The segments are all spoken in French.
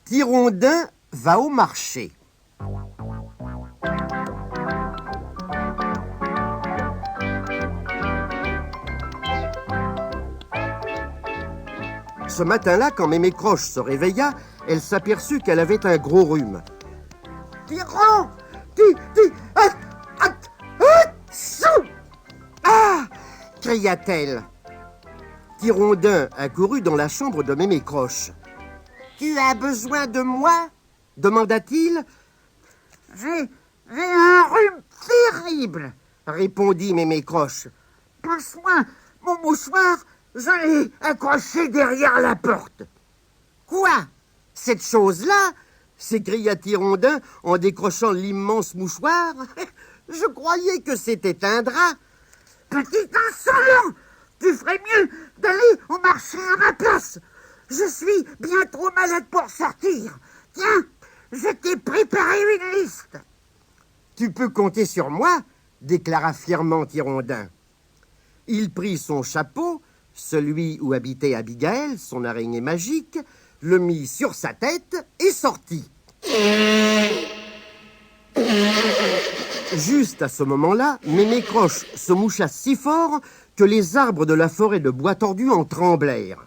Tirondin va au marché. Ce matin-là, quand Mémé Croche se réveilla, elle s'aperçut qu'elle avait un gros rhume. « Tiron! Ah !» cria-t-elle. Tirondin accourut dans la chambre de Mémé Croche. « Tu as besoin de moi ?» demanda-t-il. « J'ai un rhume terrible !» répondit Mémé Croche. « Passe-moi mon mouchoir, je l'ai accroché derrière la porte. »« Quoi ? Cette chose-là » s'écria Tirondin en décrochant l'immense mouchoir. « Je croyais que c'était un drap. »« Petit insolent, tu ferais mieux d'aller au marché à ma place. Je suis bien trop malade pour sortir. Tiens, je t'ai préparé une liste. »« Tu peux compter sur moi, » déclara fièrement Tirondin. Il prit son chapeau, celui où habitait Abigail, son araignée magique, le mit sur sa tête et sortit. Juste à ce moment-là, Mémé Croche se moucha si fort que les arbres de la forêt de bois tordu en tremblèrent.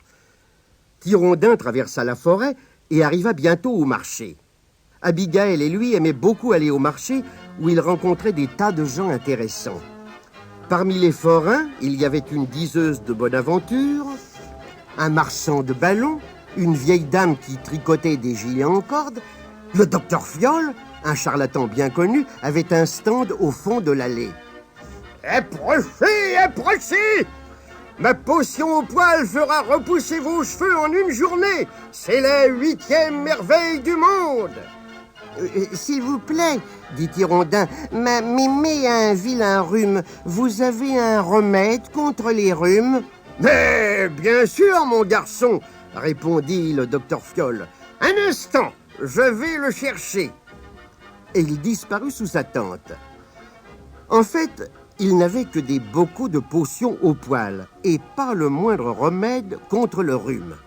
Tirondin traversa la forêt et arriva bientôt au marché. Abigail et lui aimaient beaucoup aller au marché où ils rencontraient des tas de gens intéressants. Parmi les forains, il y avait une diseuse de bonne aventure, un marchand de ballons, une vieille dame qui tricotait des gilets en corde. Le docteur Fiole, un charlatan bien connu, avait un stand au fond de l'allée. « Approchez, approchez ! Ma potion au poil fera repousser vos cheveux en une journée. C'est la 8e merveille du monde. » S'il vous plaît, dit Tirondin, ma mémé a un vilain rhume. Vous avez un remède contre les rhumes ? Mais bien sûr, mon garçon, répondit le docteur Fiole. Un instant, je vais le chercher. Et il disparut sous sa tente. En fait, il n'avait que des bocaux de potions au poil et pas le moindre remède contre le rhume.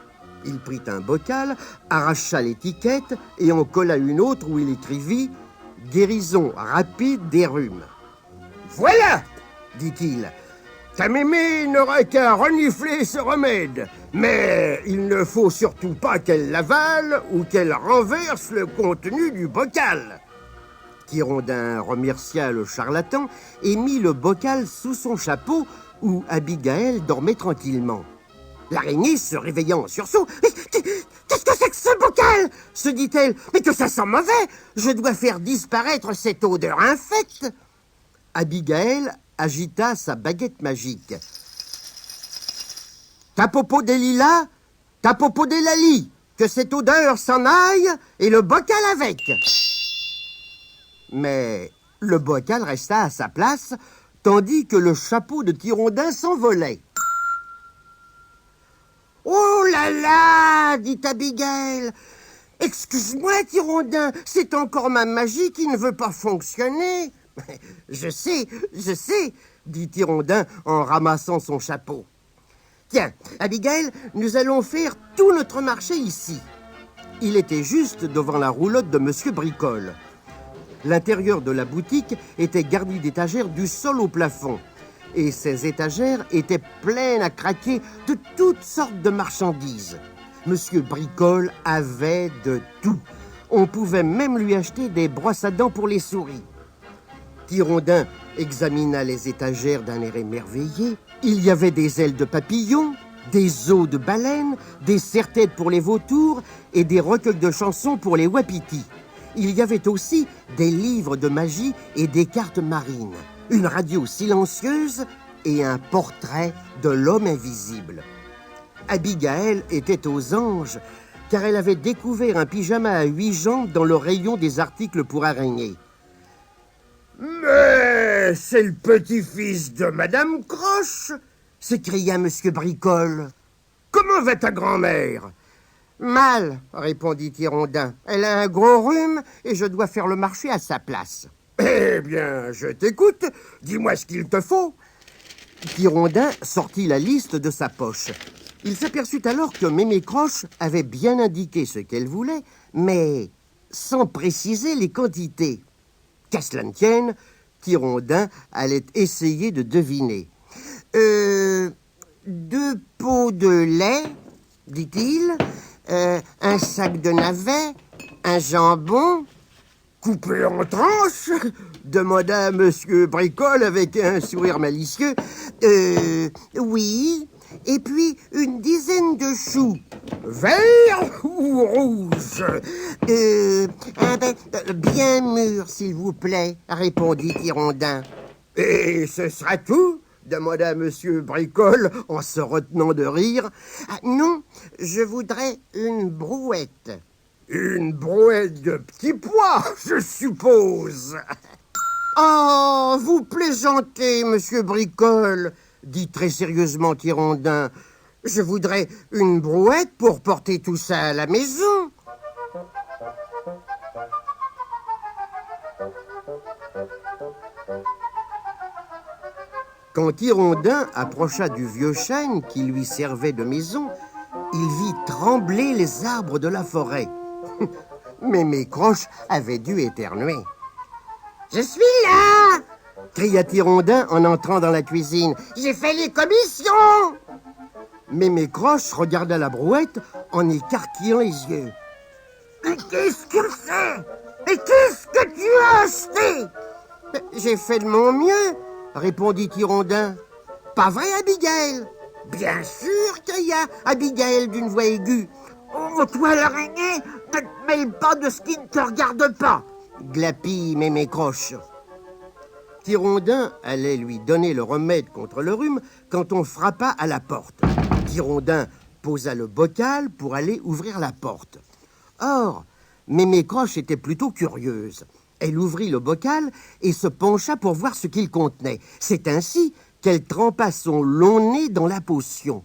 Il prit un bocal, arracha l'étiquette et en colla une autre où il écrivit « Guérison rapide des rhumes ». « Voilà !» dit-il. « Ta mémé n'aura qu'à renifler ce remède, mais il ne faut surtout pas qu'elle l'avale ou qu'elle renverse le contenu du bocal. » Tirondin remercia le charlatan et mit le bocal sous son chapeau où Abigail dormait tranquillement. L'araignée se réveilla en sursaut. « Qu'est-ce que c'est que ce bocal ?» se dit-elle. « Mais que ça sent mauvais. Je dois faire disparaître cette odeur infecte. » Abigail agita sa baguette magique. « Tapopo des lilas, tapopo des lalis, que cette odeur s'en aille et le bocal avec. » Mais le bocal resta à sa place, tandis que le chapeau de Tirondin s'envolait. « Oh là là !» dit Abigail. « Excuse-moi, Tirondin, c'est encore ma magie qui ne veut pas fonctionner. »« Je sais, dit Tirondin en ramassant son chapeau. « Tiens, Abigail, nous allons faire tout notre marché ici. » Il était juste devant la roulotte de Monsieur Bricole. L'intérieur de la boutique était garni d'étagères du sol au plafond. Et ces étagères étaient pleines à craquer de toutes sortes de marchandises. Monsieur Bricole avait de tout. On pouvait même lui acheter des brosses à dents pour les souris. Tirondin examina les étagères d'un air émerveillé. Il y avait des ailes de papillon, des os de baleine, des serre-têtes pour les vautours et des recueils de chansons pour les wapitis. Il y avait aussi des livres de magie et des cartes marines, une radio silencieuse et un portrait de l'homme invisible. Abigail était aux anges, car elle avait découvert un pyjama à 8 jambes dans le rayon des articles pour araignées. « Mais c'est le petit-fils de Madame Croche !» s'écria Monsieur Bricole. « Comment va ta grand-mère ?»« Mal, répondit Tirondin. Elle a un gros rhume et je dois faire le marché à sa place. »« Eh bien, je t'écoute. Dis-moi ce qu'il te faut. » Tirondin sortit la liste de sa poche. Il s'aperçut alors que Mémé Croche avait bien indiqué ce qu'elle voulait, mais sans préciser les quantités. Qu'à cela ne tienne, Tirondin allait essayer de deviner. 2 pots de lait, dit-il, un sac de navets, un jambon. Coupé en tranches, demanda Monsieur Bricole avec un sourire malicieux. Oui, et puis une dizaine de choux. Verts ou rouges? Bien mûrs, s'il vous plaît, répondit Tirondin. Et ce sera tout? Demanda Monsieur Bricole en se retenant de rire. Ah, non, je voudrais une brouette. Une brouette de petits pois, je suppose. Oh, vous plaisantez, Monsieur Bricole, dit très sérieusement Tirondin. Je voudrais une brouette pour porter tout ça à la maison. Quand Tirondin approcha du vieux chêne qui lui servait de maison, il vit trembler les arbres de la forêt. Mémé Croche avait dû éternuer. « Je suis là !» cria Tirondin en entrant dans la cuisine. « J'ai fait les commissions !» Mémé Croche regarda la brouette en écarquillant les yeux. « Mais qu'est-ce que c'est? Mais qu'est-ce que tu as acheté ?»« J'ai fait de mon mieux, » répondit Tirondin. « Pas vrai, Abigail ?»« Bien sûr qu'il y a Abigail d'une voix aiguë. »« Oh, toi, l'araignée, ne te mêle pas de ce qui ne te regarde pas !» glapit Mémé Croche. Tirondin allait lui donner le remède contre le rhume quand on frappa à la porte. Tirondin posa le bocal pour aller ouvrir la porte. Or, Mémé Croche était plutôt curieuse. Elle ouvrit le bocal et se pencha pour voir ce qu'il contenait. C'est ainsi qu'elle trempa son long nez dans la potion.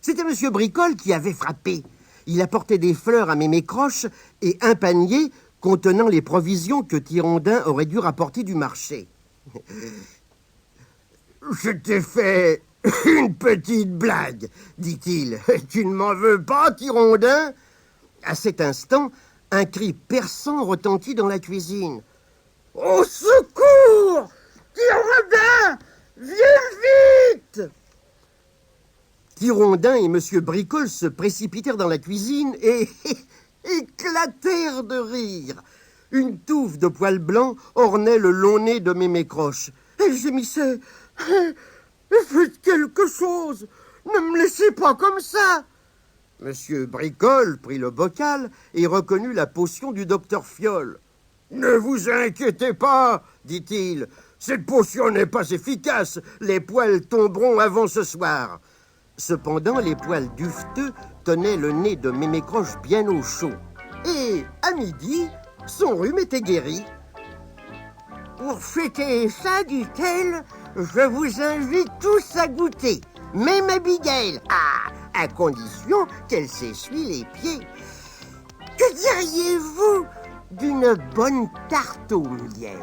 C'était Monsieur Bricole qui avait frappé. Il apportait des fleurs à Mémé Croche et un panier contenant les provisions que Tirondin aurait dû rapporter du marché. « Je t'ai fait une petite blague, dit-il. Tu ne m'en veux pas, Tirondin ?» À cet instant, un cri perçant retentit dans la cuisine. « Au secours! Tirondin! Viens vite !» Tirondin et Monsieur Bricole se précipitèrent dans la cuisine et éclatèrent de rire. Une touffe de poils blancs ornait le long nez de Mémé Croche. Elle gémissait. « Faites quelque chose! Ne me laissez pas comme ça !» Monsieur Bricole prit le bocal et reconnut la potion du docteur Fiole. « Ne vous inquiétez pas, dit-il. Cette potion n'est pas efficace. Les poils tomberont avant ce soir. » Cependant, les poils duveteux tenaient le nez de Mémé Croche bien au chaud. Et, à midi, son rhume était guéri. « Pour fêter ça, dit-elle, je vous invite tous à goûter, même Abigail, à condition qu'elle s'essuie les pieds. Que diriez-vous d'une bonne tarte au miel ?»